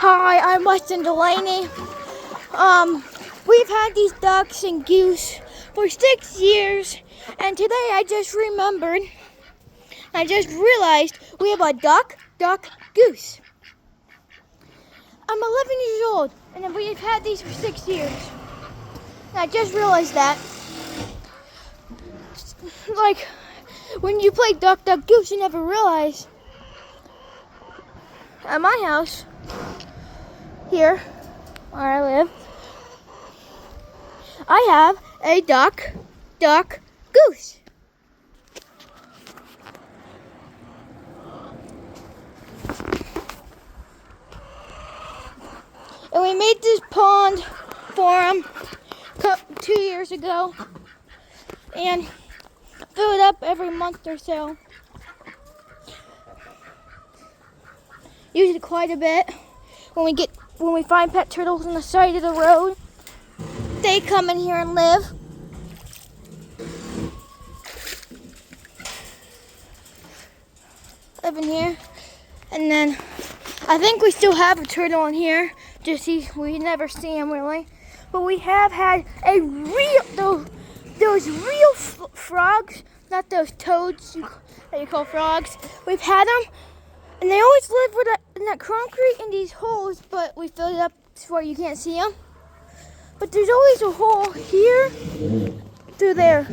Hi, I'm Weston Delaney. We've had these ducks and goose for 6 years, and today I just realized we have a duck, goose. I'm 11 years old, and we've had these for 6 years. And I just realized that. Like, when you play duck, goose, you never realize. At my house, here, where I live, I have a duck, goose. And we made this pond for him 2 years ago and fill it up every month or so. Use it quite a bit. When we find pet turtles on the side of the road, they come in here and live. Live in here. And then I think we still have a turtle in here. We never see him really. But we have had those real frogs, not those toads that you call frogs. We've had them, and they always live in that concrete in these holes, but we filled it up where you can't see them. But there's always a hole here through there.